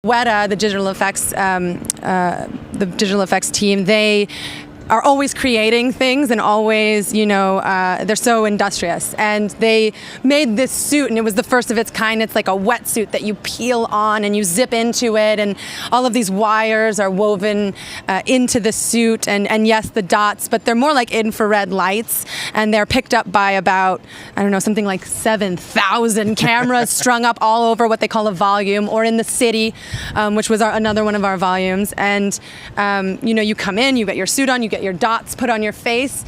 Weta, the digital effects team, they are always creating things and always, they're so industrious. And they made this suit, and it was the first of its kind. It's like a wetsuit that you peel on and you zip into it, and all of these wires are woven into the suit. And yes, the dots, but they're more like infrared lights, and they're picked up by about, something like 7,000 cameras strung up all over what they call a volume, or in the city, which was another one of our volumes. And, you come in, you get your suit on, you get your dots put on your face,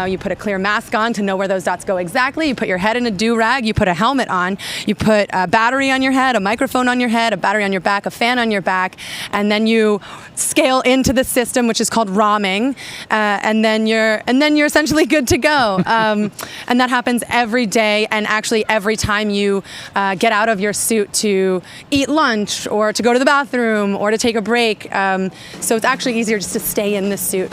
you put a clear mask on to know where those dots go exactly, you put your head in a do-rag, you put a helmet on, you put a battery on your head, a microphone on your head, a battery on your back, a fan on your back, and then you scale into the system, which is called ROMing, and then you're essentially good to go. And that happens every day, and actually every time you get out of your suit to eat lunch or to go to the bathroom or to take a break. So it's actually easier just to stay in the suit.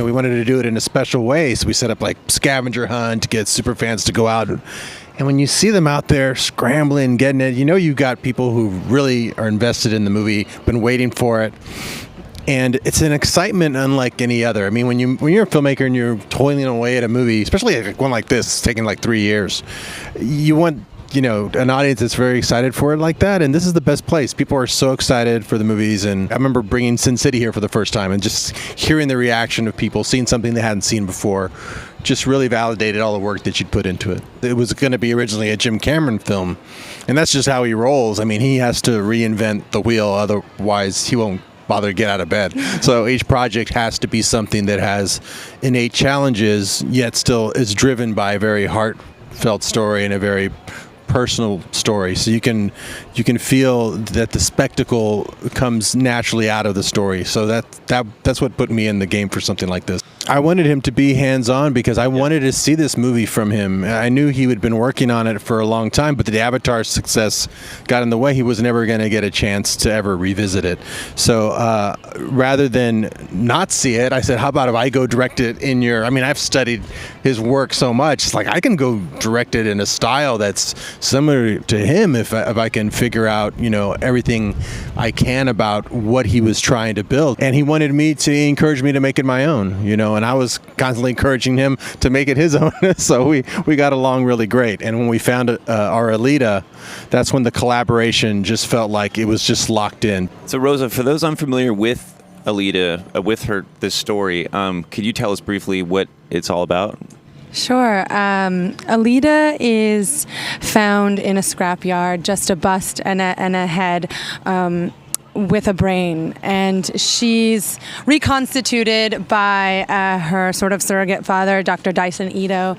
We wanted to do it in a special way, so we set up like scavenger hunt to get super fans to go out. And when you see them out there scrambling, getting it, you've got people who really are invested in the movie, been waiting for it. And it's an excitement unlike any other. I mean, when you're a filmmaker and you're toiling away at a movie, especially one like this, it's taking like 3 years, you want an audience that's very excited for it like that, and this is the best place. People are so excited for the movies, and I remember bringing Sin City here for the first time, and just hearing the reaction of people, seeing something they hadn't seen before, just really validated all the work that you'd put into it. It was going to be originally a Jim Cameron film, and that's just how he rolls. I mean, he has to reinvent the wheel, otherwise he won't bother to get out of bed. So each project has to be something that has innate challenges, yet still is driven by a very heartfelt story and a very personal story, so you can feel that the spectacle comes naturally out of the story. So that's what put me in the game for something like this. I wanted him to be hands-on because I wanted to see this movie from him. I knew he had been working on it for a long time, but the Avatar success got in the way. He was never going to get a chance to ever revisit it. So rather than not see it, I said, how about if I go direct it in I've studied his work so much. It's like I can go direct it in a style that's similar to him if I can figure out, everything I can about what he was trying to build. And he wanted me to encourage me to make it my own, and I was constantly encouraging him to make it his own. So we got along really great. And when we found our Alita, that's when the collaboration just felt like it was just locked in. So Rosa, for those unfamiliar with Alita, this story, could you tell us briefly what it's all about? Sure. Alita is found in a scrapyard, just a bust and a head. With a brain, and she's reconstituted by her sort of surrogate father, Dr. Dyson Ito,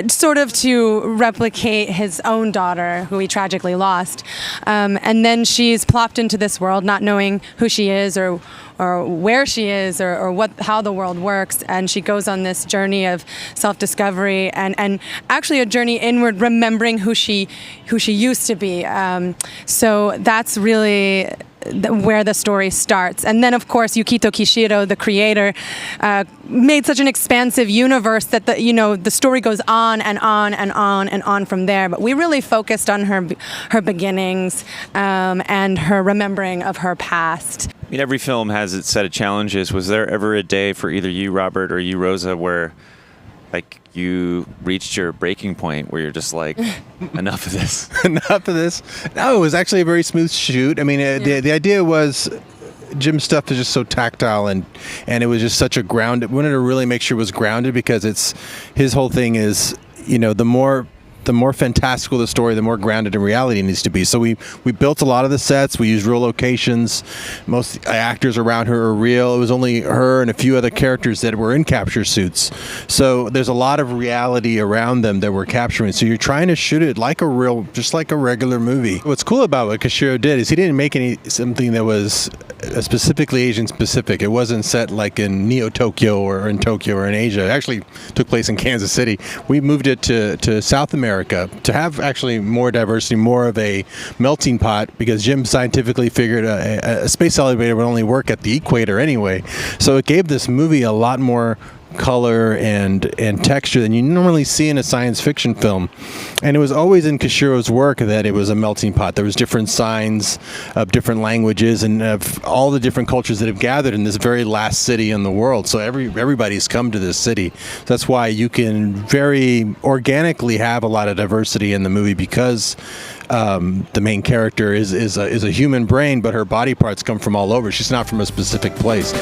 sort of to replicate his own daughter, who he tragically lost. And then she's plopped into this world, not knowing who she is or where she is or how the world works, and she goes on this journey of self-discovery and actually a journey inward, remembering who she used to be. So that's really where the story starts. And then, of course, Yukito Kishiro, the creator, made such an expansive universe that the story goes on and on and on and on from there. But we really focused on her beginnings and her remembering of her past. I mean, every film has its set of challenges. Was there ever a day for either you, Robert, or you, Rosa, where you reached your breaking point where you're just like, enough of this? Enough of this? No, it was actually a very smooth shoot. I mean, the idea was Jim's stuff is just so tactile and it was just such a grounded. We wanted to really make sure it was grounded because his whole thing is, the more fantastical the story, the more grounded in reality it needs to be. So we built a lot of the sets. We used real locations. Most actors around her are real. It was only her and a few other characters that were in capture suits. So there's a lot of reality around them that we're capturing. So you're trying to shoot it just like a regular movie. What's cool about what Kishiro did is he didn't make something that was specifically Asian specific. It wasn't set like in Neo Tokyo or in Tokyo or in Asia. It actually took place in Kansas City. We moved it to South America to have actually more diversity, more of a melting pot, because Jim scientifically figured a space elevator would only work at the equator anyway. So it gave this movie a lot more color and texture than you normally see in a science fiction film. And it was always in Koshiro's work that it was a melting pot. There was different signs of different languages and of all the different cultures that have gathered in this very last city in the world. So everybody's come to this city. That's why you can very organically have a lot of diversity in the movie, because the main character is a human brain, but her body parts come from all over. She's not from a specific place.